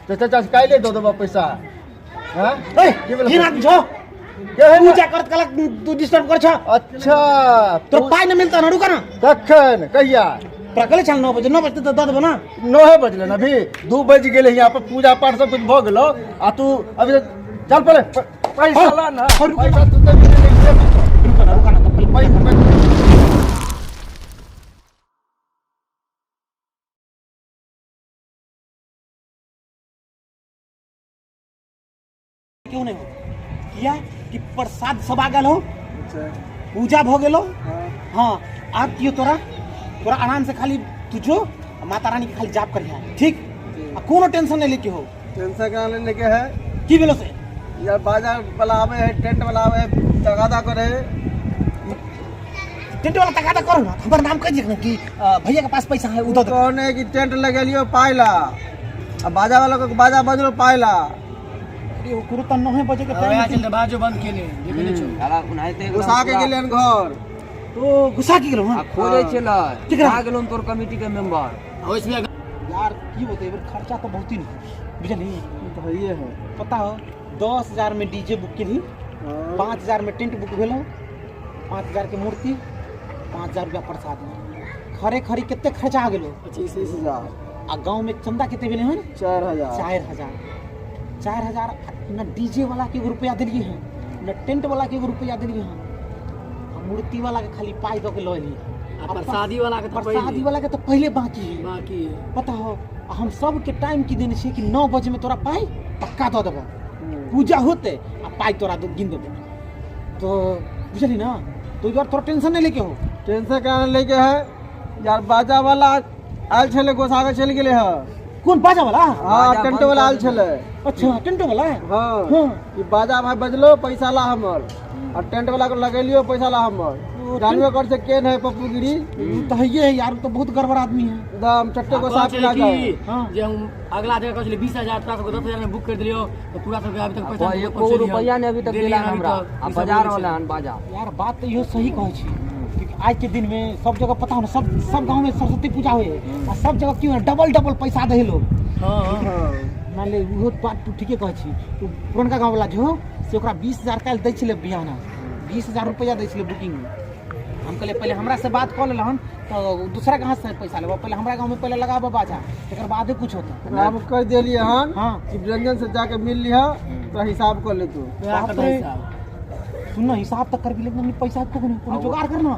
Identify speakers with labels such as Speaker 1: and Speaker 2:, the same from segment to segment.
Speaker 1: चाचा काइले दो देबो पैसा हां
Speaker 2: ए की रात छो पूजा करत कला तू डिस्टर्ब कर छ
Speaker 1: अच्छा
Speaker 2: तो पाई न मिलता न रुका ना
Speaker 1: कखन कहिया
Speaker 2: प्रकले चल 9 बजे 9 बजे तो दे देबो ना
Speaker 1: 9 बजले ना अभी 2 बज गेले यहाँ पर पूजा पाठ सब कुछ भ गेलो आ तू अभी चल पहले पैसा ला ना पैसा तू दे
Speaker 2: रुका ना तो पैसा क्यों नहीं हो किया कि प्रसाद सब आ गल हो पूजा भ गेलो हां अब कियो तोरा आराम से खाली तुझो माता रानी के खाली जाप करिया ठीक कोनो टेंशन नहीं लेके हो
Speaker 1: टेंशन का लेके है
Speaker 2: की भेलो से
Speaker 1: यार बाजार वाला आवे है टेंट वाला आवे है तगादा करे
Speaker 2: टेंट वाला तगादा करो ना हमर नाम कह दिए कि भैया के पास पैसा है उधर
Speaker 1: कौन है कि टेंट लगेलियो पाइला अब बाजा वाला को बाजा बजलो पाइला
Speaker 2: ये कुरत 9 बजे के टाइम
Speaker 3: चल बाजो बंद केले देखले छु
Speaker 1: साला उनाइते गुस्सा के गेलन घर
Speaker 2: तो गुस्सा की गेलो हां
Speaker 1: खोले छला
Speaker 2: केकरा
Speaker 1: आ गेलन तोर कमिटी के मेंबर
Speaker 3: ओइसमें
Speaker 2: यार की होते एबर खर्चा तो बहुत ही नहीं बुझली
Speaker 1: तो हइए है
Speaker 2: पता हो 10,000 में डीजे बुक केली 5,000 में टेंट बुक भेलो 5,000 के मूर्ति 5,000 रुपया प्रसाद खरे खरी कितने खर्चा आ गेलो
Speaker 1: 25,000
Speaker 2: आ गांव में चंदा कितने भेले हन 4,000 न डीजे वाला के रुपया दिलिए हैं न टेंट वाला के रुपया दिलिए हैं मूर्ति वाला के खाली पाई दो के लो ली
Speaker 3: प्रसादी वाला के
Speaker 2: प्रसादी वाला के तो पहले बाकी है पता हो हम सब के टाइम की देने छे कि 9 बजे में तोरा पाई पक्का दो देबो पूजा होते आ पाई तोरा दो गिन देबो तो बुझली ना तो यार थोड़ा टेंशन नहीं लेके हो
Speaker 1: टेंशन का लेके है यार बाजा वाला आल छले गोसागा चल गेले है
Speaker 2: कौन बाजा वाला
Speaker 1: हां टेंट वाला आल छले
Speaker 2: अच्छा टेंट वाला
Speaker 1: हां ई बाजा भाई बजलो पैसा ला हमर और टेंट वाला को लगेलियो पैसा ला हमर जानवे कर से केन है पप्पू गिरी
Speaker 2: तो ये है यार तो बहुत गड़बड़ आदमी है
Speaker 1: एकदम चट्टे को साफ ना जाओ
Speaker 3: हां जे हम अगला जगह कहले 20,000 तोरा को 10,000 में बुक कर दिलियो तो पूरा सब अभी तक पैसा
Speaker 1: 1 रुपया ने अभी तक दिला हमरा आ बाजार वाला हन बाजा
Speaker 2: यार बात तो यो सही कहै छी क्योंकि आज के दिन में सब जगह पता हो ना सब गांव में सरस्वती पूजा होए आ सब जगह क्यों डबल पैसा दे लोग
Speaker 1: हां
Speaker 2: मान ले वो बात तू ठीके कहै छी तू पुरनका गांव वाला जो से ओकरा 20,000 काल दै छले बियाना 20,000 रुपया दै छले बुकिंग में हम कहले पहले हमरा से बात कर लेलन तो दूसरा कहां से पैसा लेबो पहले हमरा गांव में पहले लगाबो बाजा एकर बादे कुछ होता हम कर देलिए हन हां कि रंजन से जाके मिल लिया तो हिसाब कर ले तू सुन हिसाब तक कर भी लेकिन पैसा को कोनो जुगाड़ करना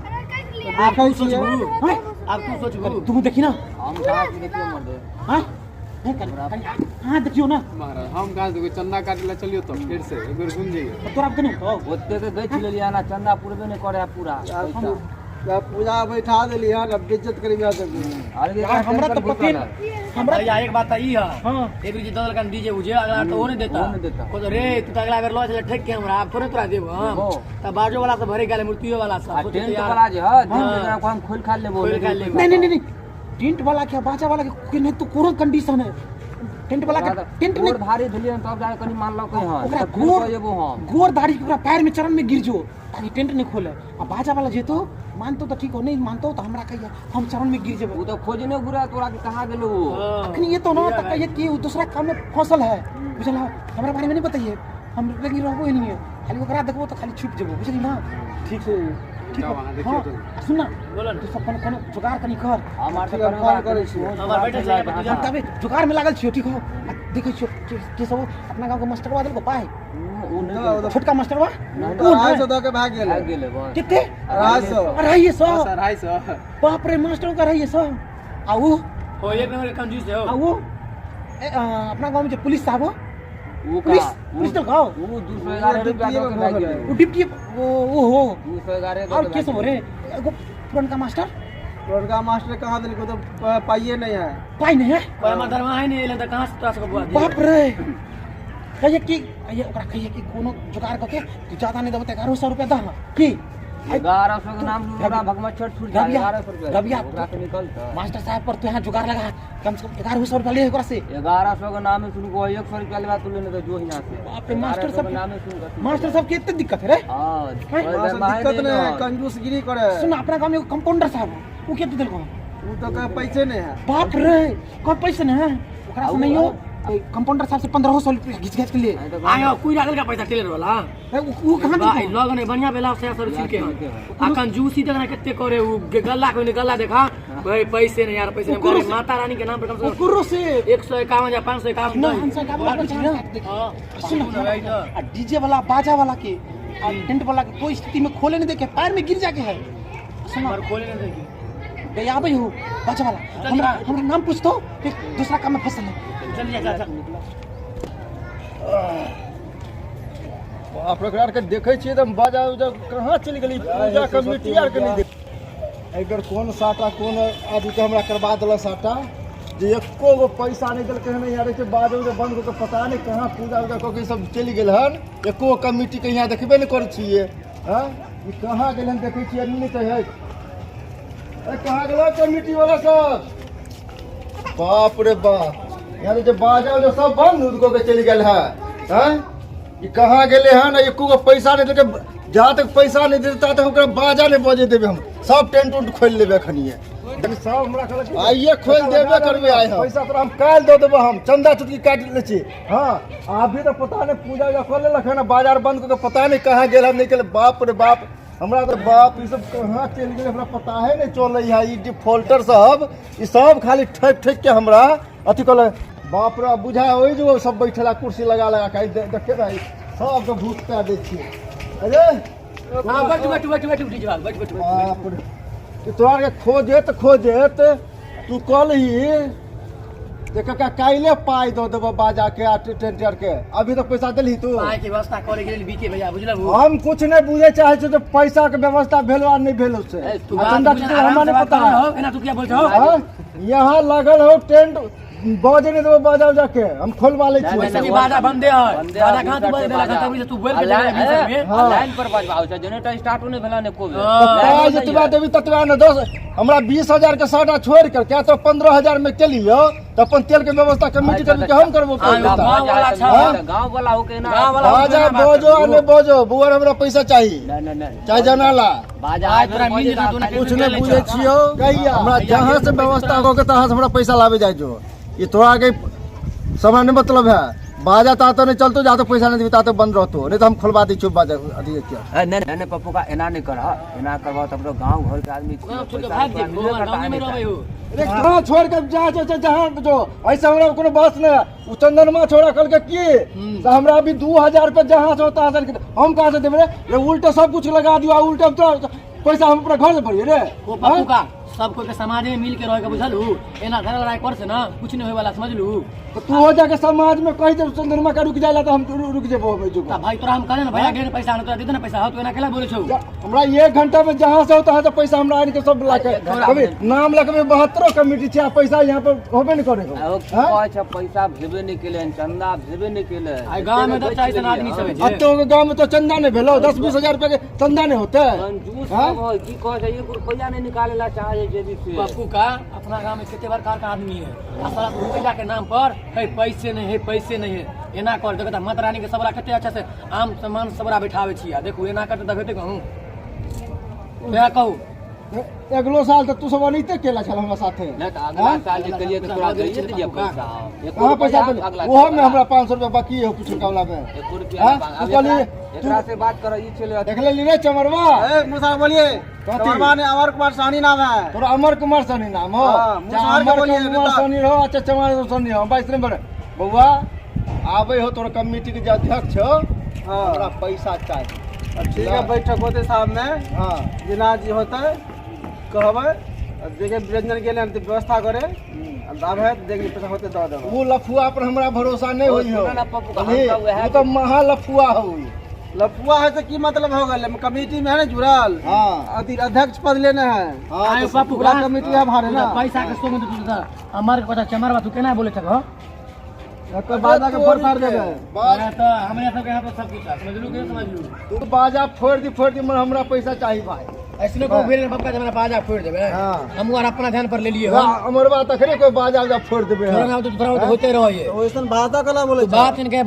Speaker 1: आप सोचबू
Speaker 3: आप तू सोचबू
Speaker 2: तू देखी ना
Speaker 1: हम कहां से देखियो मर दे
Speaker 2: हां हां देखियो ना
Speaker 4: महाराज हम कहां से चंदा काटला चलियो तो फिर से एक बार सुन जाइए
Speaker 2: तोरा के नहीं
Speaker 1: ओते के गई लिया ना चंदा पूरबे नहीं करे पूरा या पूजा बैठा देली हन अब इज्जत करी जा सके अरे
Speaker 2: यार हमरा तो पति
Speaker 3: हमरा यार एक बात ई है
Speaker 2: हां
Speaker 3: एक जी दल का डीजे बुझे अगला तो वो नहीं देता को रे तू तो अगला बेर लो चले ठेक के हमरा आप थोड़े तोरा देबो हम त बाजो वाला से भरे गेले मूर्तियो वाला सब
Speaker 1: टेंट वाला जे है टेंट को हम खोल खा लेबो
Speaker 2: नहीं टेंट वाला क्या बाजा वाला के नहीं तो कोनो कंडीशन है टेंट वाला का टेंट में
Speaker 1: भारी धलियन तब जाके कनी मान लो कहीं हां
Speaker 2: ओकरा गोर दाढ़ी ओकरा पैर में चरण में गिर जो ताकि टेंट नहीं खोले आ बाजा वाला जे तो मानतो तो ठीक हो नहीं मानतो तो हमरा कहिया हम चरण में गिर जेबो
Speaker 1: वो तो खोजने गुरा तोरा के कहां गेलो
Speaker 2: अखनी ये तो ना त कहिए कि दूसरा काम में फसल है बुझला हमरा बारे में नहीं बताइए हम लगी रहबो ही नहीं है खाली ओकरा देखबो तो खाली छुप जेबो बुझली ना ठीक है ठीक है सुन ना बोल तू सब कोनो जुगाड़ कनी कर
Speaker 1: हमार से जुगाड़ करे छी
Speaker 3: हमार बैठे जाए
Speaker 2: तबे जुगाड़ में लागल छियो ठीक हो देखै छियो के सब अपना गांव के मास्टरवा देल को पाए छोटका मास्टरवा
Speaker 1: कौन दो के भाग गेले
Speaker 2: कितने 250 बाप रे मास्टर का 250 आओ
Speaker 3: हो एक नंबर कंजूस है
Speaker 2: आओ अपना गांव में जो पुलिस साहब हो
Speaker 1: वो
Speaker 2: पुलिस तो गाओ
Speaker 1: वो 211 रुपया के भाग गेले
Speaker 2: वो डिप्टी वो हो
Speaker 1: 211
Speaker 2: और के सब रे एगो पुरनका मास्टर
Speaker 1: कहां दिल को तो पाइए नहीं है
Speaker 2: पाई नहीं है
Speaker 3: कोई हमार दरवा है नहीं ले त कहां से तोरा से बुआ
Speaker 2: बाप रे कहिए कि ये ओकरा कहिए कि कोनो जुगाड़ करके तू ज्यादा नहीं देबो त 1100 रुपया दा की
Speaker 1: 1100 के नाम पूरा भगमच्छर छूट जा 1100 रुपया
Speaker 2: रबिया
Speaker 1: ओकरा से निकलता
Speaker 2: मास्टर साहब पर तो यहां जुगाड़ लगा कम से कम 1100 रुपया ले ओकरा से
Speaker 1: 1100 के नाम में सुन को 100 रुपया लेवा तू लेने तो जो ही ना से
Speaker 2: बाप रे मास्टर साहब
Speaker 1: नाम में सुन
Speaker 2: मास्टर साहब के इतने दिक्कत है रे
Speaker 1: हां
Speaker 4: दिक्कत नहीं कंजूस गिरी करे
Speaker 2: सुन अपना गांव में कंपाउंडर साहब वो के दिल को
Speaker 4: वो तो का पैसे नहीं है
Speaker 2: बाप रे कोई पैसे नहीं है ओकरा से नहीं हो कंपाउंडर साहब से 1500 रुपया घिच के लिए
Speaker 3: आयो कोई डाल का पैसा टेलर वाला
Speaker 2: वो कहां
Speaker 3: भाई
Speaker 2: देखो
Speaker 3: लोग ने बढ़िया बेला से सर छिल के आ कंजूसी देखना कितने करे वो गल्ला कोई गल्ला देखा भाई पैसे नहीं यार पैसे नहीं माता रानी के नाम पर कम से कम
Speaker 2: कुर्रो से
Speaker 3: 151 या 551
Speaker 2: ना हमसे का बोला सुन डीजे वाला बाजा वाला के और टेंट वाला के कोई स्थिति में खोले नहीं देके पैर में गिर जाके है सुन
Speaker 3: और खोले नहीं देगी
Speaker 2: गया भाई हो बाजा वाला हमरा नाम पूछ तो फिर दूसरा काम में फसल है
Speaker 3: चल जा जा
Speaker 1: आप लोग के देखे छिए त बाजा उजा कहाँ चली गेली पूजा कमेटी आर के नहीं देख एकर कौन साटा कौन आदमी के हमरा करवा देला साटा जे एको गो पैसा नहीं देलकै हन यार के बाजा उजा बंद को पता नहीं कहाँ पूजा उजा को के सब चली गेल हन एको कमेटी के यहाँ देखबे नहीं करै छिए हां ई कहाँ गेल हन देखे छिए नहीं कहे ए कहाँ गेल कमेटी वाला सब बाप रे बाप यार जे बाजा उजा सब बंद उनको के चली गेल है हैं ये कहाँ गेले हन एको गो पैसा नहीं देके जहाँ तक पैसा नहीं देता तक ओकरा बाजा नहीं बजे देबे हम सब टेंट उंट खोल लेबे अखनिए सब हमरा कहलक आइए खोल देबे करबे आइ हम पैसा तोरा हम काल दे देबो हम चंदा चुटकी काट ले छी हां अभी तो पता नहीं पूजा जा खोल लेलक है बाजार बंद करके पता नहीं कहाँ गेल हम नहीं गेल बाप रे बाप हमरा तो बाप ई सब कहाँ चल गेल हमरा पता है नहीं चलै है ई डिफॉल्टर सब ई सब खाली ठक ठक के हमरा अथी कहले बाप रे बुझा होई जो सब बैठला कुर्सी लगा के देखे भाई सब के भूत पे दे छी अरे
Speaker 3: हां बैठ उठी जा बैठ
Speaker 1: बाप रे कि तोरा के खोजेत तू कल ही देख का काइले पाई दो देबो बाजा के टेंटर के अभी तो पैसा देली तू
Speaker 3: पाई के व्यवस्था करे के लिए बीके भैया बुझलहु
Speaker 1: हम कुछ नहीं बुझे चाहे छे तो पैसा के व्यवस्था भेलो आ नहीं भेलो से
Speaker 3: तू
Speaker 1: चंदा हमारे पता है
Speaker 3: एना तू क्या बोल छौ
Speaker 1: यहाँ लगल हो टेंट बाजे नहीं देबो बाजा जाके हम खोलवा ले छी
Speaker 3: वैसे भी बाजा बंदे है बाजा कहां तू बजे देला तभी तू बोल के देला बीच में
Speaker 5: लाइन पर बजवाओ छ जनरेटर स्टार्ट होने भेला ने को
Speaker 1: काय जतबा देबी ततबा न दस हमरा 20000 के साटा छोड़ कर क्या तो 15000 में केलियो तो अपन तेल के व्यवस्था कमेटी के हम करबो
Speaker 5: गांव वाला हो के ना
Speaker 1: बाजा बोजो ने बोजो बुआर हमरा पैसा चाहिए
Speaker 5: नहीं
Speaker 1: चाहे जनाला
Speaker 5: बाजा
Speaker 3: आज तोरा मिल जेतो दोनों
Speaker 1: कुछ नहीं बुझे छियो हमरा जहां से व्यवस्था हो के तहां से हमरा पैसा लावे जाय जो ये थोड़ा के समय नहीं मतलब है बाजा ता तो नहीं चलतो जा तो पैसा नहीं देता तो बंद रहतो नहीं तो हम खोलवा दी चुप बाजा अथी क्या
Speaker 5: नहीं पप्पू का एना नहीं करा एना करवा तब तो गांव घर के आदमी
Speaker 3: भाग दे गांव में रहबे हो
Speaker 1: अरे कहां छोड़ के जहां जो ऐसा हमरा कोनो बात नहीं उ चंदनमा छोड़ा कल के की तो हमरा अभी 2000 रुपया जहां से होता है हम कहां से देबे रे उल्टा सब कुछ लगा दियो उल्टा तो पैसा हम अपना घर में भरिए रे
Speaker 3: ओ पप्पू का सब कोई के समाज में मिल के रह के बुझलू एना घर लड़ाई कर से ना कुछ नहीं होय वाला समझलू
Speaker 1: तो तू हो जाके समाज में कह दे चंद्रमा का रुक जाएला तो हम रुक जेबो जो
Speaker 3: भाई तोरा हम कहले ना भैया ढेर पैसा न तोरा दे दे ना पैसा हो तो एना केला बोले छौ
Speaker 1: हमरा 1 घंटा में जहां से होता है तो पैसा हमरा आने के सब ला के कभी नाम लगबे 72 कमेटी छै पैसा यहां पर होबे नहीं करेगा
Speaker 5: कहै छ पैसा भेबे नहीं केले चंदा भेबे नहीं केले
Speaker 3: आई गांव में 10 40 आदमी सब छै
Speaker 1: अब तो गांव में तो चंदा नहीं भेलो 10-20 हजार रुपया के चंदा नहीं होते
Speaker 5: कंजूस सब है की कहै छ 1 रुपया नहीं निकालेला चाहे जे भी से
Speaker 3: पप्पू का अपना गांव में कितने बड़कार का आदमी है सारा रुपया के नाम पर है पैसे नहीं है एना कर देखता माता रानी के सबरा कते अच्छा से आम सामान सबरा बैठावे छिया देखू एना करते त भेटे कहूं मैं कहूं
Speaker 1: अगलो साल तक तू सब अनिते केला छल हमरा साथे
Speaker 5: नहीं तो अगला साल जे करिए तो तोरा दे दिए पैसा
Speaker 1: कहां पैसा ओहो में हमरा 500 रुपया बाकी है कुछ कावला में
Speaker 5: 1 रुपया एकरा से बात कर ई चले
Speaker 1: देख ले रे चमरवा
Speaker 4: ए मुसा बोलिए चमरवा ने अमर कुमार साहनी नाम है
Speaker 1: तोरा अमर कुमार साहनी नाम हो
Speaker 4: मुसार बोलिए
Speaker 1: कुमार साहनी हो अच्छा चमर साहनी हो 22 नंबर बउआ आबे हो तोरा कमेटी के जे अध्यक्ष हो हमरा पैसा चाहिए
Speaker 4: ठीक है बैठक होते साहब में
Speaker 1: हां
Speaker 4: जिना जी होता है कहबे देखे व्यंजन के लिए व्यवस्था करे अब है देख ली पैसा होते दे देबो
Speaker 1: वो लफुआ पर हमरा भरोसा नहीं होई हो
Speaker 5: ना पप्पू का हम
Speaker 1: वो तो महा लफुआ हो
Speaker 4: लफुआ है तो की मतलब हो गए कमेटी में है ना जुड़ल
Speaker 1: हां
Speaker 4: अध्यक्ष पद लेना है
Speaker 3: आए पप्पू
Speaker 4: पूरा कमेटी है भारे ना
Speaker 3: पैसा के संग तू था हमार के पता चमरवा तू केना बोले छक
Speaker 4: तो बाजा के फोड़ फाड़ देबे
Speaker 3: तो हमरे सब के यहां पर सब कुछ है समझलू के समझलू
Speaker 1: तू बाजा फोड़ दी मगर हमरा पैसा चाहिए भाई
Speaker 3: ऐसे को फिर बाबा जमाना बाजा फोड़ देबे हम और अपना ध्यान पर ले लिए हो
Speaker 1: हमर बात अखरे कोई बाजा उजा फोड़ देबे
Speaker 3: थोड़ा ना तो थोड़ा होते रहो ये
Speaker 4: ओइसन बाता कला बोले
Speaker 3: बात इनके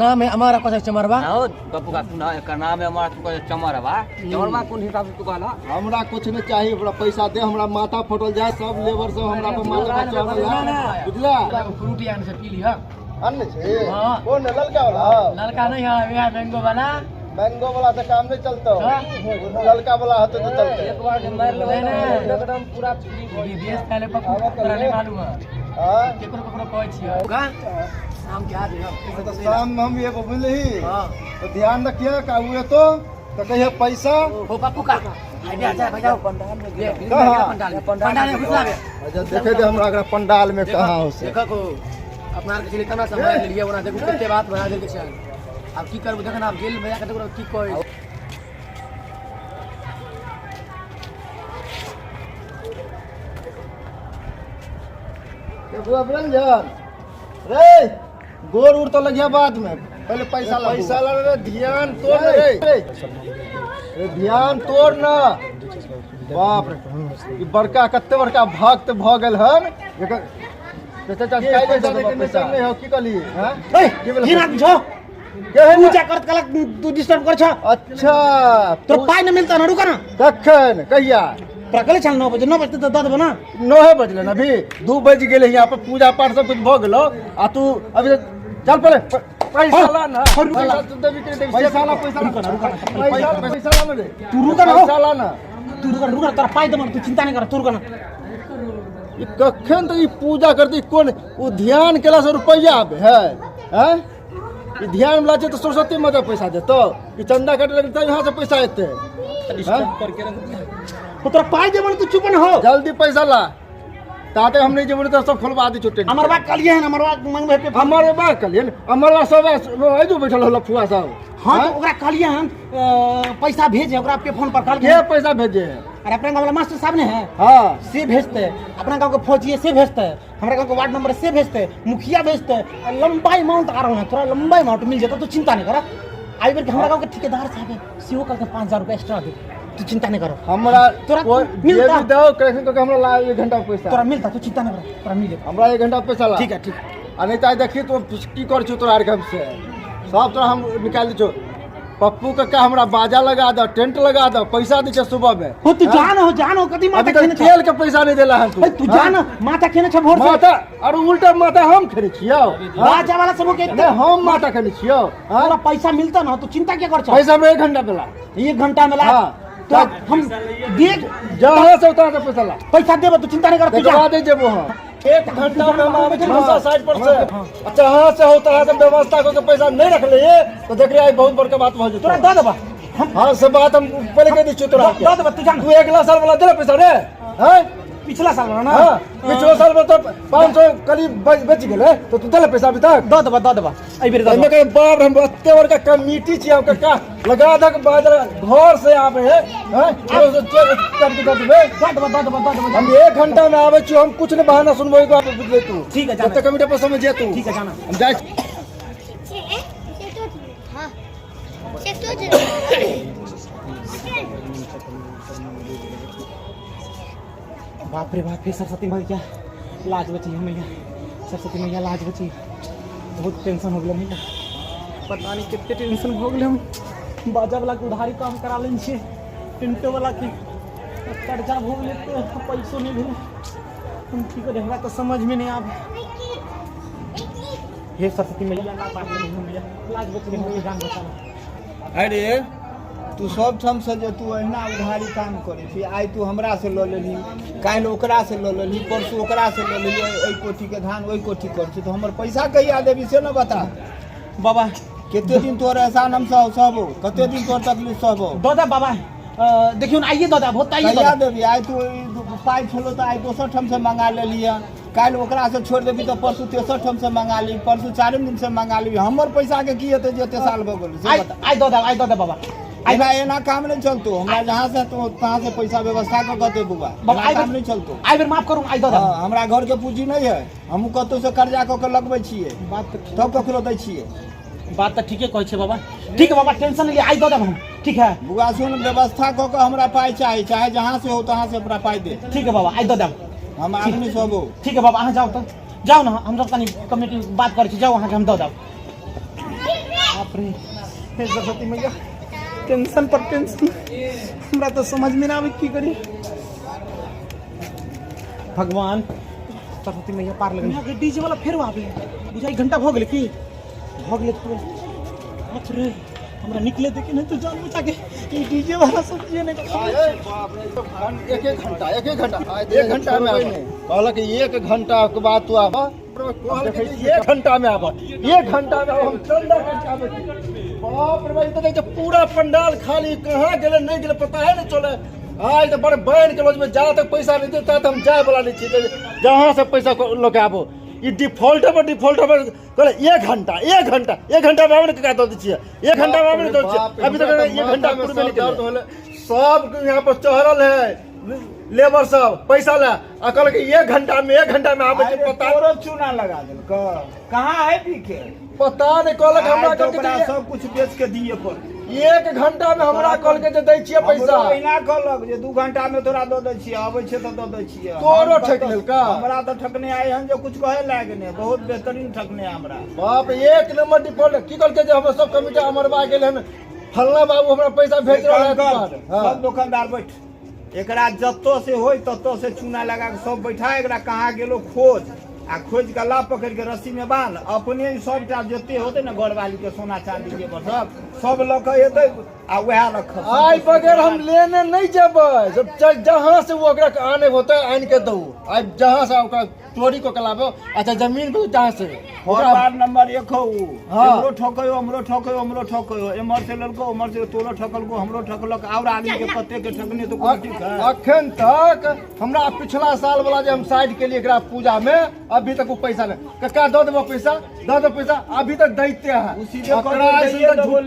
Speaker 3: नाम है हमारा कौन चमरवा
Speaker 5: आओ पप्पू का सुना एकर नाम है हमारा तू चमरवा चमरवा कौन हिसाब से तू कहला
Speaker 1: हमरा कुछ नहीं चाहिए हमरा पैसा दे हमरा माथा फटल जाए सब लेबर सब हमरा पे माथा चढ़ल है बुझला
Speaker 3: फ्रूटी आने से पी लिया
Speaker 1: अन्य छे
Speaker 3: हाँ।
Speaker 1: कौन है ललका वाला
Speaker 3: लड़का नहीं है यह मैंगो वाला
Speaker 1: मैंगो वाला से काम नहीं चलता
Speaker 3: हाँ।
Speaker 1: ललका वाला होते तो चलते
Speaker 3: एक बार मार लो एकदम पूरा बीबीएस पहले पूरा नहीं मालूम है
Speaker 1: हाँ
Speaker 3: केकरो केकरो कहै छियै का नाम क्या दे
Speaker 1: तो शाम हम ये बोले ही
Speaker 3: हां
Speaker 1: तो ध्यान रखिए का हुए तो कहिए पैसा
Speaker 3: हो पप्पू का आइडिया अच्छा बजाओ पंडाल में ले पंडाल में घुसा दे
Speaker 1: अच्छा देखे दे हमरा अगर पंडाल में कहाँ हो से
Speaker 3: देखो को अपना के लिए केना समय ले लिए ओना देखो कितने बात बना दे के चल अब की करबो देखन आप जेल में जाके देखो की कोई
Speaker 1: बुआ रंजन रे गोर उड़ तो लगिया बाद में पहले पैसा ला रे ध्यान तोड़ रे रे ध्यान तोड़ ना बाप रे ई बड़का कत्ते बड़का भक्त भ गेल हन एकर चाचा काहे जाने के निशान नहीं हो की कहली हां की बोल
Speaker 2: ये ना जो
Speaker 1: के है
Speaker 2: पूजा करत कलक तू डिस्टर्ब कर छ
Speaker 1: अच्छा
Speaker 2: तो पाई न मिलता ना रुका ना
Speaker 1: कखन कहिया
Speaker 2: प्रकले चल 9 बजे 9 बजे तो दद बना
Speaker 1: 9 बजले ना अभी 2 बज गेले यहाँ पर पूजा पाठ सब कुछ भ गेलो आ तू अभी चल पहले पैसा ला ना पैसा तू देबी के देबी पैसा ला पैसा ला मेरे
Speaker 2: तू रुका ना
Speaker 1: पैसा ला ना
Speaker 2: तू रुका तोरा पाई दे तू चिंता नहीं कर तू रुका ना
Speaker 1: ई कखन तो ई पूजा करती कौन वो ध्यान केला से रुपया आबे है हैं ई ध्यान वाला छै तो सरस्वती माता पैसा देतो ई चंदा कटे लगता यहाँ से पैसा एते
Speaker 2: तो तोरा पाई दे तू चुप न हो
Speaker 1: जल्दी पैसा ला ताते हम नहीं जेबे तो सब खोलवा दी छोटे
Speaker 2: हमर बा कलिए है हमर बा मंगबे पे
Speaker 1: हमारे बा कलियन हमारे सब जो बैठल होला फुआ साहब
Speaker 2: हां तो ओकरा कलिए हम पैसा भेज ओकरा पे फोन पर कल
Speaker 1: के पैसा भेजे हैं
Speaker 2: अरे अपने गांव वाला मास्टर साहब ने है
Speaker 1: हाँ
Speaker 2: से भेजते अपना गांव के फौजी से भेजते हमारे गांव के वार्ड नंबर से भेजते मुखिया भेजते लंबा अमाउंट आ रहा है थोड़ा लंबा अमाउंट मिल जाता तो चिंता नहीं करा आई बार हमारे गांव के ठेकेदार साहब है सीओ कल के 5000 रुपए एक्स्ट्रा दे तू चिंता नहीं करो
Speaker 1: हमरा
Speaker 2: तोरा
Speaker 1: ये
Speaker 2: मिलता
Speaker 1: भी दो कैसे तो हमरा ला 1 घंटा पैसा
Speaker 2: तोरा मिलता तू चिंता नहीं करो तोरा मिले
Speaker 1: हमरा 1 घंटा पैसा ला
Speaker 2: ठीक है ठीक
Speaker 1: आ नहीं तो देखी तो की कर छु तोरा आर से सब तोरा हम निकाल दी छो पप्पू का का हमरा बाजा लगा दो टेंट लगा दो पैसा दी छे सुबह में
Speaker 2: हो तू जान हो कदी
Speaker 1: अभी
Speaker 2: माता
Speaker 1: तक
Speaker 2: खेने
Speaker 1: तेल के पैसा नहीं देला है
Speaker 2: छ तू जान माता खेने छ भोर से
Speaker 1: माता और उल्टा माता हम खरी छियो
Speaker 2: राजा वाला सब के
Speaker 1: नहीं हम माता खरी छियो हां
Speaker 2: पूरा पैसा मिलता ना तो चिंता क्या कर छ
Speaker 1: पैसा में 1 घंटा देला
Speaker 2: 1 घंटा में ला
Speaker 1: हाँ।
Speaker 2: तो हम देख
Speaker 1: जहां से उतार पैसा ला
Speaker 2: पैसा देबो तू चिंता नहीं कर तू जा
Speaker 1: देखवा दे जेबो हां 1 घंटा में हम आवे छी 60% अच्छा हां से होता है व्यवस्था को के पैसा नहीं रख ले तो देख रे आई बहुत बड़का बात भ
Speaker 2: तोरा
Speaker 1: जतो
Speaker 2: दे देबा
Speaker 1: हां से बात हम पहले कह दी छु तोरा के
Speaker 2: दे देबा तू जान
Speaker 1: तू 1 साल वाला दे पैसा रे हैं
Speaker 2: पिछला साल वाला ना
Speaker 1: हां पिछले साल में तो 500 करीब बच गेले तो तू दे पैसा अभी तक
Speaker 2: दे देबा आई बेर दे
Speaker 1: मैं कह बाप हम अत्ते बड़का कमिटी छी हम का लगा दक बाजार घर से आवे है हैं चलो चल के दे
Speaker 2: देबा
Speaker 1: हम 1 घंटा में आवे छी हम कुछ नहीं बहाना सुनबो तो आप बुझ ले तू
Speaker 2: ठीक है,
Speaker 1: जब तक कमिटी पर समझ तू
Speaker 2: ठीक है जाना
Speaker 1: हम जाए
Speaker 2: बाप रे बाप सरस्वती मैया लाज बची है मैया सरस्वती मैया लाज बची बहुत टेंशन हो गया मैया पता नहीं कितने टेंशन हो गए हम बाजा वाला के उधारी काम करा लेन छे टेंटो वाला के कर्जा हो गए तो पैसों नहीं भेल हम की करे हमरा तो समझ में नहीं आवे हे सरस्वती मैया लाज बची है जान बचा
Speaker 4: अरे तू सब ठाम से जे तू अहिना उधारी काम करे छी आई तू हमरा से ल लेली काल्हि ओकरा से ल लेली परसू ओकरा से ल लेली ओई कोठी के धान ओई कोठी कर छी तो हमर पैसा कहिया देबी से न बता
Speaker 2: बाबा
Speaker 4: कते दिन तोर एहसान हम सहबो कते दिन तोर तकलीफ सहबो
Speaker 2: दादा बाबा देखियो ना आइए दादा बहुत आइए
Speaker 4: कहिया देबी आई तू पाई छलो तो आई दोसर ठाम से मंगा लेली काल्हि ओकरा से छोड़ देबी तो परसू तेसर ठाम से मंगा ली परसू 4 दिन से मंगा ली हमर पैसा के की हेते जते साल भ गेल से बता
Speaker 2: आई दादा बाबा
Speaker 4: ऐना एना काम नहीं चलतो हमरा जहां से तो कहां से पैसा व्यवस्था क कते बुआ
Speaker 2: बाबा
Speaker 4: काम नहीं चलतो
Speaker 2: आई बेर माफ करू आई दादा
Speaker 4: हां हमरा घर के पूंजी नहीं है हम कतो से कर्जा क के लगबै छिए
Speaker 2: बात
Speaker 4: तब ककरो दै छिए
Speaker 2: बात तो ठीक है कहै छै बाबा ठीक है बाबा टेंशन नहीं आई दादा हम ठीक है
Speaker 4: बुआ सुन व्यवस्था क के हमरा पाई चाहे चाहे जहां से हो तहां से हमरा पाई दे
Speaker 2: ठीक है बाबा आई दादा
Speaker 4: हम आदमी सबो
Speaker 2: ठीक है बाबा अहाँ जाओ तो जाओ ना हम सब तनी कमिटी बात करै छी जाओ अहाँ के हम दऽ देब बाप रे हे सरस्वती मैया टेंशन पर टेंशन हमरा तो समझ में ना आवे की करी भगवान सरस्वती मैया पार लगन डीजे वाला फिर आवे बुझाई घंटा भऽ गेलै की भऽ गेलै तो बाप रे हमरा निकले दे कि नहीं तो जान बचा के ये डीजे वाला सब ये नहीं
Speaker 1: एक एक घंटा एक घंटा में कहल कि 1 घंटा के बाद तू आब 1 घंटा में आब 1 घंटा में हम चंदा करके आबे बाप रे भाई तो देख पूरा पंडाल खाली कहाँ गेले नहीं गेले पता है नहीं चले आज तो बड़े बहन के रोज में जहाँ तक पैसा नहीं देता तो हम जाए वाला नहीं चाहिए जहाँ से पैसा लोग आबो ये डिफॉल्ट पर कहले 1 घंटा में हमने क्या दो दीजिए 1 घंटा में हमने दो दीजिए अभी तक 1 घंटा पूर्व नहीं कर सब यहाँ पर चढ़ल है लेबर सब पैसा ला कहल कि 1 घंटा में आबे के पता
Speaker 4: तोरो चूना लगा देल कहाँ है पीके
Speaker 1: पता नहीं कहलक हमरा
Speaker 4: सब कुछ बेच के दिए पर
Speaker 1: 1 घंटा में हमरा कहल के दै छियै पैसा
Speaker 4: महीना कहलक जे 2 घंटा में तोरा दऽ दै छियै आबै छै तऽ दऽ दै छियै
Speaker 1: तोरो ठक लेलका
Speaker 4: हमरा तऽ ठकने आए हन जो कुछ कहे लागे ने बहुत बेहतरीन ठकने हमरा
Speaker 1: बाप 1 नंबर डिफॉल्ट की कहल के जे हम सब कमिटी अमरवा गेल हन फलना बाबू हमरा पैसा भेज रहल है
Speaker 4: सब दुकानदार बैठ एकरा जत्तो से होय तत्तो से चूना लगा के सब बैठा एकरा कहाँ गेलो खोज आ खोज के ला पकड़ के रस्सी में बांध अपने सबटा जते होते ना घरवाली के सोना चांदी के सब लऽ के एतै आ वएह रख
Speaker 1: आई बगैर हम लेने नहीं जेबै जहाँ से वो ओकरा आने होते आन के दो आई जहाँ से ओकरा चोरी को कलाबो अच्छा जमीन पे जहाँ से
Speaker 4: वार्ड नंबर 1 हो हमरो ठोकयो एमर से ललको उमर से तोरो ठकलको हमरो ठकलक और आदमी के पत्ते के ठकने तो कोई ठीक है
Speaker 1: अखन तक हमरा पिछला साल वाला जे हम साइड के लिए एकरा पूजा में अभी तक वो पैसा नहीं कक्का दो देबो पैसा अभी तक दैते हैं
Speaker 4: सीधे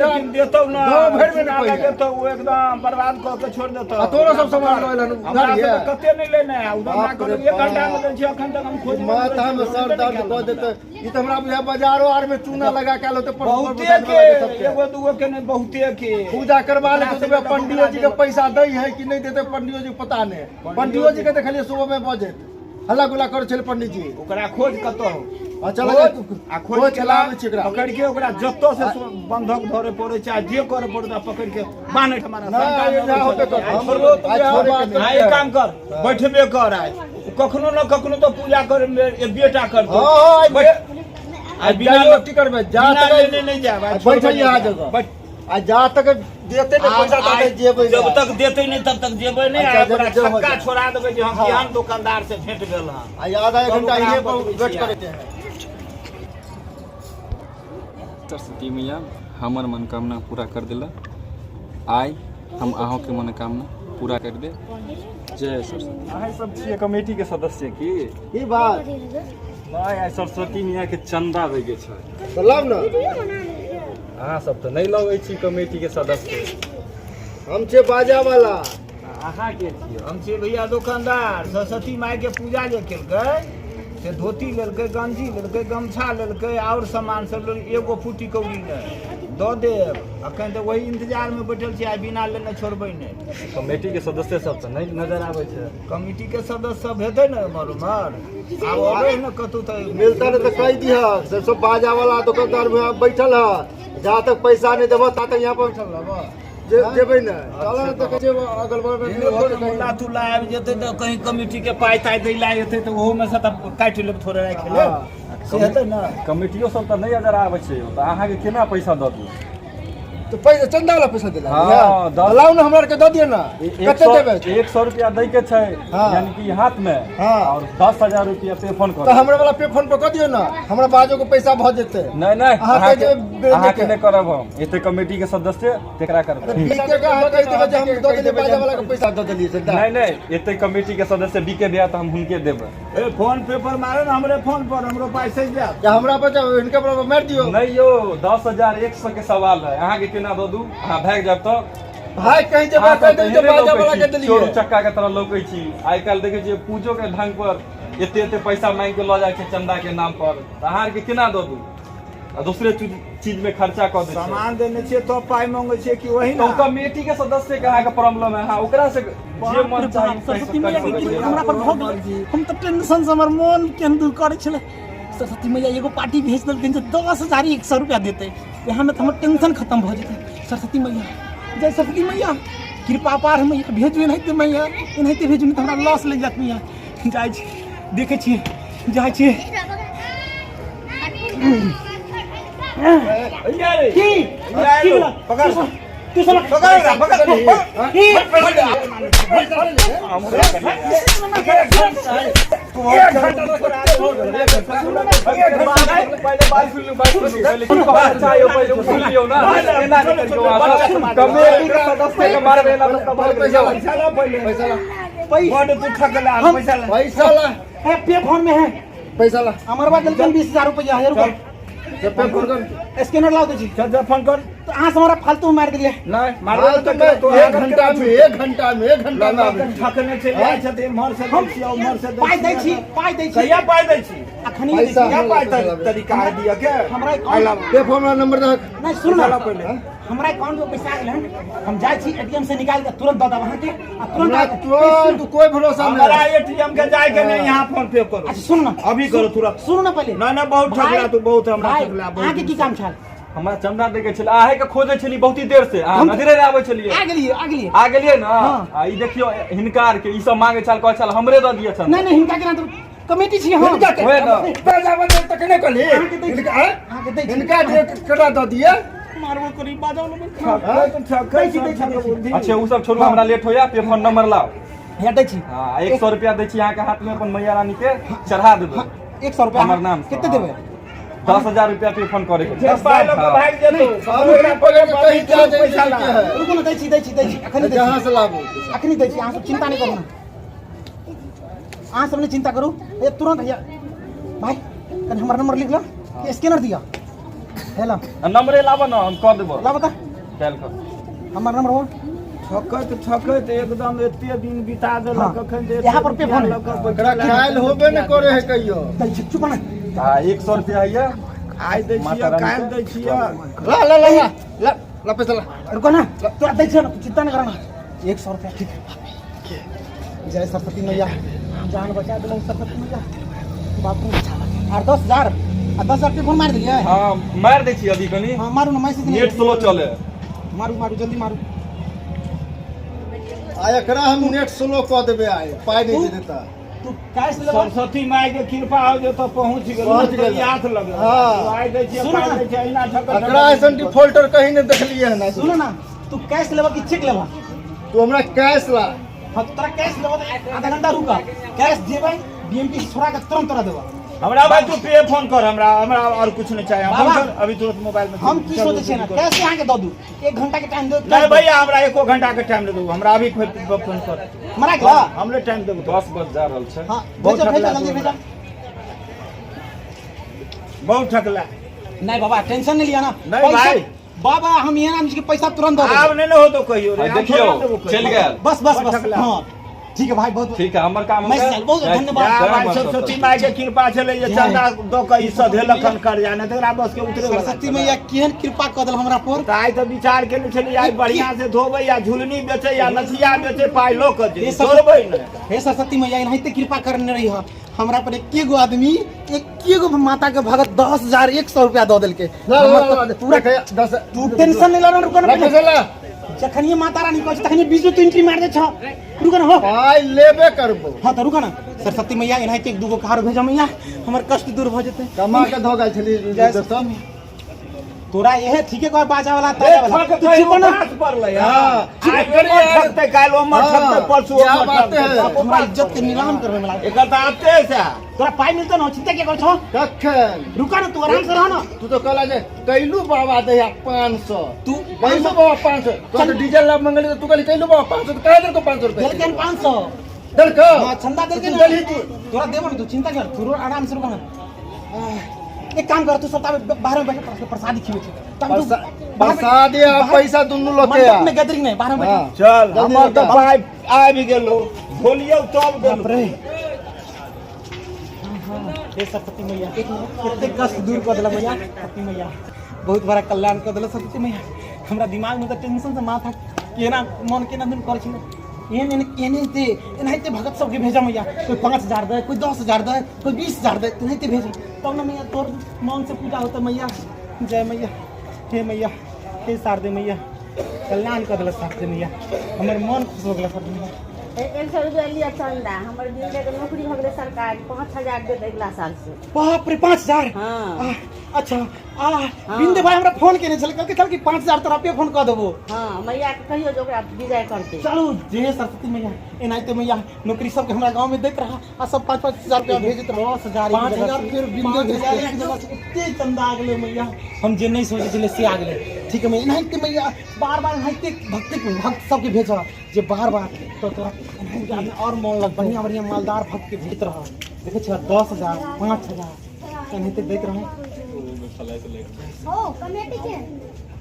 Speaker 4: लेकिन देतो ना भर में ना लगे तो वो एकदम बर्बाद कर के छोड़ देतो
Speaker 1: तोरो सब सामान रहलन
Speaker 4: उधार है कते नहीं लेने है उधर ना करो 1 घंटा में दै छी अखन तक हम खोज
Speaker 1: माथा में सर दर्द कर देते ई तो हमरा बुझा बाजारो आर में चूना लगा के आलो तो
Speaker 4: बहुते के एगो दूगो के नहीं बहुते के
Speaker 1: पूजा करवा ले तो पंडियो जी के पैसा दई है कि नहीं देते पंडियो जी पता नहीं पंडियो जी के देखलिए सुबह में बजे हल्ला गुला करे छले पंडित जी
Speaker 4: ओकरा खोज कतो
Speaker 1: चल
Speaker 4: आ खोज चलावे छै एकरा पकड़ के ओकरा जत्तो से बंधक धरे पड़े छै जे करे पड़े पकड़ के बांधे हमारा
Speaker 1: ना होते तो हमरो तो
Speaker 4: हां एक काम कर बैठबे कर आज कखनो न कखनो तो पूजा करे में बेटा कर दो
Speaker 1: हां आज बिना रोटी करबे जा तक
Speaker 4: लेने नहीं जाबे
Speaker 1: बैठ यहां जगह आ जा तक देते नहीं पैसा तक जेबै
Speaker 4: जब तक देते नहीं तब तक जेबै नहीं ओकरा छक्का छोड़ा देबै जे हम बिहान दुकानदार से भेट गेल हां
Speaker 1: आ आधा 1 घंटा इहे पर वेट करे के
Speaker 6: सरस्वती मैया हमर मनोकामना पूरा कर दिला आइ हम अहों के मनोकामना पूरा कर दे जय सरस्वती।
Speaker 7: अहाँ सब छियै कमेटी के सदस्य की
Speaker 1: बात
Speaker 7: भाई आइ सरस्वती मैया के चंदा दै के छै
Speaker 1: तो लाभ ना
Speaker 7: अहाँ सब तऽ नहीं लगै छी कमेटी के सदस्य
Speaker 1: हम छे बाजा वाला
Speaker 7: अहाँ के छियै
Speaker 4: हम छियै भैया दुकानदार सरस्वती माई के पूजा जे केलकै से धोती लेलकै गंजी लेलकै गमछा लेलकै और सामान सब एगो फूटी कौड़ी नहीं दऽ देब अखन तऽ वही इंतजार में बैठल छी आइ बिना लेने छोड़बै नहीं
Speaker 7: कमेटी के सदस्य सब तऽ नहीं नजर आबै छै
Speaker 4: कमेटी के सदस्य सब हेतै ने एमहर उमहर आब अबै ने कतौ तऽ
Speaker 1: मिलता नहीं तो कह दिया सब बाजा वाला दुकानदार में बैठल है जहाँ तक पैसा नहीं देबो ता तक यहाँ पर बैठल रहबो जेबै ना चलो तो कहे अगल बगल में
Speaker 4: मुल्ला तुल्ला आबि जेतै तऽ कहीं कमेटी के पाइ ताइ दै ला एतै तऽ ओहो में से तऽ काटि लेब थोड़े राखि लेब से हेतै ना
Speaker 7: कमेटियो सब तऽ नहीं नजर आबै छै तऽ अहाँ के केना पैसा दऽ दियौ
Speaker 1: तो पैसा चंदा वाला पैसा दिला
Speaker 7: हाँ,
Speaker 1: लाओ ना हमरा के दऽ दिए ना कते देबे
Speaker 7: 100 रुपया दै के छै
Speaker 1: हाँ।
Speaker 7: यानी कि हाथ में
Speaker 1: हाँ।
Speaker 7: और 10,000 रुपया पे फोन
Speaker 1: तो
Speaker 7: कर
Speaker 1: हमरा वाला पे फोन पे कर दियो ना हमरा बाजो के पैसा भ जेते
Speaker 7: नहीं नहीं
Speaker 1: अहाँ
Speaker 7: अहाँ
Speaker 1: के जे
Speaker 7: अहाँ के नहीं करब हम एते कमेटी के सदस्य तेकरा करब
Speaker 1: बीके का कह देबे जे हम दऽ देले बाजा वाला के पैसा दऽ देलिए से
Speaker 7: नहीं नहीं एते कमेटी के सदस्य बीके दिया तो हम हुनके देबै
Speaker 4: ए फोन पे पर मारो ना हमरे फोन पर हमरो पाइ से जा
Speaker 1: या हमरा पर इनके पर मार दियो
Speaker 7: नहीं यो 10,100 के सवाल है अहाँ के केना दऽ दू अहाँ भाग जाब तो
Speaker 1: भाई कहीं जे बात दे जे बाजा वाला के
Speaker 7: चोर
Speaker 1: देलिए
Speaker 7: चक्का के तरह लौकै छी आइ काल्हि देखै छियै पूजो के ढंग पर एते एते पैसा मांग के लऽ जाइ छै चंदा के नाम पर अहाँ के केना दऽ दू आ दूसरे चीज में खर्चा कर दे
Speaker 4: सामान देने छियै तो पाइ मांगे छियै कि वही
Speaker 7: तो
Speaker 4: ना
Speaker 7: कमेटी के सदस्य के अहाँ के प्रॉब्लम है हाँ ओकरा से जे मन चाही
Speaker 2: सरस्वती मैया के कृपा हमरा पर भऽ गेलै हम तऽ टेंशन से हमर मन केंद्र करे छले सरस्वती मैया एगो पार्टी भेज देलखिन जे 10,100 रुपया देते यहाँ में तो हमर टेंशन खत्म भऽ जेतै सरस्वती मैया जय सरस्वती मैया कृपा पार मैया भेजू एनाहिते मैया एनाहिते भेजू नहीं तो हमरा लॉस लग जात मैया जाइ छी देखै छी जाइ छी
Speaker 1: पकड़
Speaker 2: तू सब
Speaker 1: पैसा ला
Speaker 2: पे फोन में है
Speaker 1: पैसा ला
Speaker 2: हमारे पास जल्दी 20,000 रुपया है रुको
Speaker 1: जब पे फोन कर
Speaker 2: स्कैनर लाओ दीजिए
Speaker 4: चल फोन कर
Speaker 2: तो हाँ से हमारा फालतू मार दिया
Speaker 4: नहीं
Speaker 1: मार तो 1 घंटा में
Speaker 4: ठकने चले आए छथिन मर से देखिए और मर से
Speaker 2: पाई दै छी
Speaker 4: कहिया पाई दै छी
Speaker 2: अखनी दै छी
Speaker 4: क्या पाई तरीका है दिया के
Speaker 2: हमरा अकाउंट
Speaker 1: पे फोन नंबर दे
Speaker 2: नहीं सुन ना पहले हमरा अकाउंट में पैसा आइल है हम जाय छी एटीएम से निकाल के तुरंत दे देब अहाँ के आ
Speaker 1: तुरंत कोई भरोसा नहीं
Speaker 4: हमारा एटीएम के जाए के नहीं यहाँ फोन पे करो
Speaker 2: अच्छा सुन ना
Speaker 4: अभी करो तुरंत
Speaker 2: सुन ना पहले
Speaker 4: ना बहुत ठगला तू बहुत हमरा ठगला
Speaker 2: आगे की काम छल
Speaker 7: हमरा चंदा दे के छले आहे के खोजे छली बहुत देर से आ नजरे रे आबै छलिए आ गेलिए ना आ ई देखियो हिनकार के ई सब मांगे छल कह छल हमरे द दिए छल
Speaker 2: नहीं हिनका के ना तो कमेटी छी हम
Speaker 7: होय ना
Speaker 1: पैसा तक नहीं कली इनका कटा दे दिए
Speaker 2: मारबो करी बाजाओ लोग
Speaker 7: अच्छा वो सब छोड़ू हमरा लेट होया पे फोन नंबर लाओ
Speaker 2: हे दै छी
Speaker 7: हां 100 रुपया दै छी यहाँ के हाथ में अपन मैया रानी के चढ़ा देबे
Speaker 2: 100 रुपया
Speaker 7: हमर नाम से।
Speaker 2: कितने देबे
Speaker 7: 10,000 रुपया पे फोन करे के
Speaker 4: पाई लोग भाग जेतो
Speaker 1: कहीं जा पैसा ला
Speaker 2: रुको ना दै छी अखनी दै
Speaker 1: जहां से लाबो
Speaker 2: अखनी दै छी अहाँ सब चिंता नहीं करू ना अहाँ सब नहीं चिंता करू ये तुरंत भैया भाई कन हमर नंबर लिख लो स्कैनर दिया हेला
Speaker 7: नंबरे लाबो ना हम कर देबो
Speaker 2: ला बता
Speaker 7: डायल कर
Speaker 2: हमर नंबर हो
Speaker 4: ठकत एकदम एते दिन बिता देलक कखन जे
Speaker 2: यहाँ पर पे फोन
Speaker 1: एकरा ख्याल होबे न करे है कहियो
Speaker 2: दै छी चुप ना
Speaker 7: हां 100 रुपया है
Speaker 4: आइ दै छियै काल दै छियै
Speaker 1: ला पैसा ला
Speaker 2: रुको ना तू दै छी ना चिंता नहीं करना 100 रुपया ठीक है जय सरस्वती मैया जान बचा देलो सरस्वती मैया बापू और 10,000 और 10,000 पे फोन मार दिए
Speaker 7: हां मार दै छी अभी कनी
Speaker 2: हां मारू ना मैसेज
Speaker 7: नेट स्लो चले
Speaker 2: मारू जल्दी मारू
Speaker 1: आ एकरा हम नेट स्लो क देबे आए पाई नहीं देता
Speaker 2: तू कैश ले
Speaker 4: सरस्वती माई के कृपा हो जे तो पहुंच
Speaker 1: पहुंच
Speaker 4: गेल
Speaker 1: गेल।
Speaker 4: हाथ लग
Speaker 1: हाँ।
Speaker 4: आइ दै छियै
Speaker 2: सुन
Speaker 4: पाइ
Speaker 2: ना।
Speaker 4: दै छियै एना ठकत
Speaker 1: एकरा ऐसा डिफॉल्टर कहीं नहीं देखलिए है ना
Speaker 2: सुनो ना तू कैश लेबा कि चेक लेबा
Speaker 1: तू हमरा कैश ला
Speaker 2: हाँ तोरा कैश लेबा तो आधा घंटा रुका कैश देबै बीएमपी से छोड़ा के तुरंत तोरा देबा
Speaker 4: हमरा भाई तू पे फोन कर हमरा और कुछ नहीं चाहिए
Speaker 2: बाबा,
Speaker 4: फोन कर अभी तुरंत मोबाइल में
Speaker 2: हम की सोचे छे ना कैश यहाँ के दो दू 1 घंटा के टाइम दे
Speaker 4: नहीं भैया हमरा 1 घंटा के टाइम दे दो हमरा अभी फोन कर
Speaker 2: मरा के ला
Speaker 4: हमरे टाइम देबो
Speaker 7: 10 बज जा रहल छै
Speaker 2: हां
Speaker 4: बहुत
Speaker 2: भेजो
Speaker 4: ठकला
Speaker 2: जल्दी
Speaker 4: तू।
Speaker 2: भेजो
Speaker 4: बहुत ठकला
Speaker 2: नहीं बाबा टेंशन नहीं लिया ना
Speaker 4: नहीं
Speaker 2: पैसा-
Speaker 4: भाई।
Speaker 2: बाबा हम यहाँ नाम के पैसा तुरंत दे
Speaker 4: आब
Speaker 2: देंगे
Speaker 4: नहीं हो तो कहियो रे
Speaker 7: देखियो चल गेल
Speaker 2: बस
Speaker 4: बहुत ठकला।
Speaker 2: हाँ ठीक है भाई बहुत
Speaker 7: ठीक है हमर काम हो
Speaker 2: मैसेज
Speaker 7: गया
Speaker 2: आयल, बहुत धन्यवाद।
Speaker 4: जा भाई सरस्वती माई के कृपा छले जे चंदा दो के ई सधेलक हन कर जाने तेरा बस के उतरे वाला
Speaker 2: सरस्वती मैया केहन कृपा कर देल हमरा पर
Speaker 4: त आइ त विचार केने छली आइ बढ़िया से धोबै या झुलनी बेचे या नथिया बेचे पाइ लो के दे
Speaker 2: ये सब-
Speaker 4: छोड़बै न
Speaker 2: हे सरस्वती मैया एनाहिते कृपा करने रही है हमरा पर एकेगो आदमी एकेगो माता के भगत 10,100 रुपया दे देलके हमर तो पूरा
Speaker 1: दस
Speaker 2: तू टेंशन नहीं लेना रुको ना
Speaker 1: ला पैसा ला
Speaker 2: जखनिए माता रानी कहै छै तखनिए 20 तो एंट्री मार दे छ रुको ना हो
Speaker 1: पाई लेबे करबो
Speaker 2: हां तो रुको ना सरस्वती मैया एनाहिते 2 गो कार भेजो मैया हमर कष्ट दूर भ जेतै
Speaker 1: कमा के धो गई छली
Speaker 2: जय
Speaker 1: दर्शन
Speaker 2: तोरा यहे ठीके कह बाजा वाला ताजा वाला
Speaker 4: ठक
Speaker 2: तू
Speaker 4: थई
Speaker 2: चुप ना
Speaker 4: पास पड़लै
Speaker 1: हाँ,
Speaker 4: आइ
Speaker 1: ठीक करे
Speaker 4: करे
Speaker 1: यार।
Speaker 4: ठकतै काल ओमर
Speaker 1: हाँ,
Speaker 4: ठकतै परसू
Speaker 1: क्या
Speaker 4: ओमर
Speaker 1: बात है?
Speaker 4: ठकतै।
Speaker 2: हमरा इज्जत के नीलाम करबे मला
Speaker 4: एकर त आते से
Speaker 2: तोरा पाई मिलतो न चिंता के कर छ
Speaker 1: कखन
Speaker 2: रुका ना तू आराम से रह ना
Speaker 1: तू तो कहला जे कैलू बाबा दे 500
Speaker 2: तू
Speaker 1: कैलू बाबा 500 तो डीजल ला मंगली तो तू कहली कैलू बाबा 500 तो कहे दे को 500 रुपए
Speaker 2: देलके 500
Speaker 1: दल को
Speaker 2: हां चंदा देलके
Speaker 1: तू दली तू
Speaker 2: तोरा देबो न तू चिंता कर तू आराम से रुका ना एक काम कर तू सब बाहर में बैठ प्रसादी खिले छ
Speaker 1: प्रसाद या पैसा दुनु लोके
Speaker 2: मंडप में गैदरिंग नहीं बाहर में बैठ
Speaker 4: चल
Speaker 1: जल्दी
Speaker 4: हमर त
Speaker 1: निकल।
Speaker 4: पाइ आबि गेलो बोलियौ तब
Speaker 2: बाप रे
Speaker 4: गेलो
Speaker 2: हे सरस्वती मैया कितने कष्ट दूर कर दिला मैया सरस्वती मैया बहुत बड़ा कल्याण कर दिला सरस्वती मैया हमरा दिमाग में तो टेंशन से माथा केना मन केना दिन कर छी एहन केने दे एनाहिते भगत सबके भेजा मैया कोई 5,000 दे कोई 10,000 दे कोई 20,000 दे एनाहिते भेज तब ना मैया तोर मन से पूजा होता मैया जय मैया हे मैया हे शारदे मैया कल्याण कर दिला शारदे मैया हमर मन खुश हो गया शारदे मैया
Speaker 8: 100 रुपया लिया चंदा हमर दिन के नौकरी हो गेलै सरकारी 5000 दे अगला साल से।
Speaker 2: बाप रे 5000।
Speaker 8: हाँ
Speaker 2: अच्छा बिंदे भाई हमरा फोन केने छल कहलकै चल कि 5000 तोरा पे फोन क देबो।
Speaker 8: हाँ मैया के कहियो जो ओकरा विजय करते।
Speaker 2: चलो जे सरस्वती मैया एनाइते मैया नौकरी सबके हमरा गांव में देख रहा आ सब 5-5 रुपया भेजत रहो 5000 फिर बिंदे भेज एते चंदा आ गेलै मैया हम जे नहीं सोचे छले से आ गेलै। ठीक है मैया एनाइते मैया बार-बार एनाइते भक्त सबके भेजा जे बार-बार तो तोरा और मन लग बढ़िया मालदार भक्त के भेजत रहा देखे छ 10000 5000 एनाइते देख रहा।
Speaker 9: ओ कमेटी के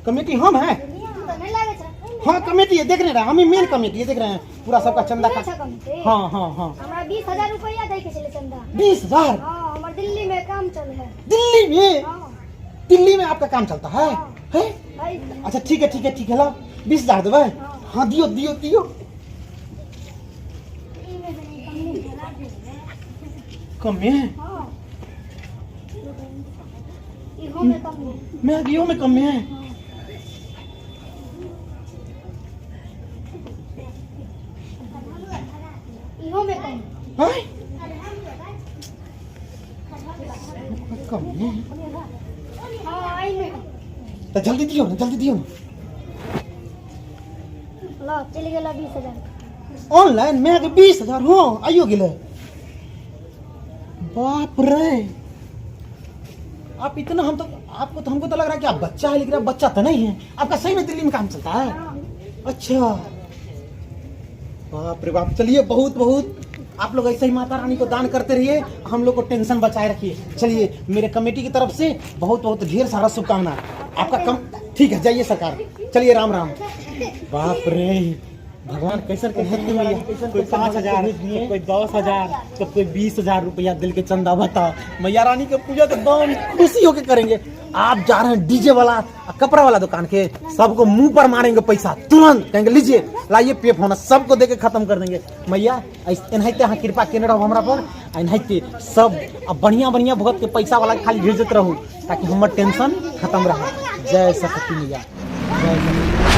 Speaker 2: कमेटी हम है
Speaker 9: तो नहीं लागे छ।
Speaker 2: हाँ कमेटी है देख रहे हैं हम ही मेन कमेटी है देख रहे हैं पूरा सबका चंदा का। हाँ हाँ हाँ
Speaker 9: हमरा 20000 रुपया दे के चले चंदा।
Speaker 2: 20000।
Speaker 9: हां हमर दिल्ली में काम चल है।
Speaker 2: दिल्ली में?
Speaker 9: हां
Speaker 2: दिल्ली में आपका काम चलता है? है?
Speaker 9: भाई
Speaker 2: अच्छा ठीक है ला 20000 देवे। हाँ दियो
Speaker 9: ई में नहीं
Speaker 2: कम है।
Speaker 9: हां इहो में कम है।
Speaker 2: मैं दियो में कम है।
Speaker 9: इहो में कम
Speaker 2: हैं? कम है।
Speaker 9: हां आई में
Speaker 2: तो जल्दी दियो ना
Speaker 9: ला चले गेला 20000
Speaker 2: ऑनलाइन में के 20000 हो आइयो गेले। बाप रे आप इतना हमको तो लग रहा है कि आप बच्चा है लेकिन आप बच्चा तो नहीं है। आपका सही में दिल्ली में काम चलता है? अच्छा बाप रे बाप। चलिए बहुत आप लोग ऐसे ही माता रानी को दान करते रहिए हम लोग को टेंशन बचाए रखिए। चलिए मेरे कमेटी की तरफ से बहुत ढेर सारा शुभकामना। आपका कम ठीक है जाइए सरकार। चलिए राम राम। बाप रे भगवान कैसे कोई 5000 कोई 10000 तो कोई 20000 रुपया दिल के चंदा बता मैया रानी के पूजा तो दान खुशी होके करेंगे। आप जा रहे हैं डीजे वाला कपड़ा वाला दुकान के सबको मुंह पर मारेंगे पैसा तुरंत कहेंगे लीजिए लाइए पे फोन सबको देके खत्म कर देंगे। मैया एनाहिते अहाँ कृपा केने रहो हमरा पर एनाहिते सब अब बढ़िया भगत के पैसा वाला खाली भेजत रहू ताकि हमर टेंशन खत्म रहे। जय सरस्वती मैया जय सरस्वती।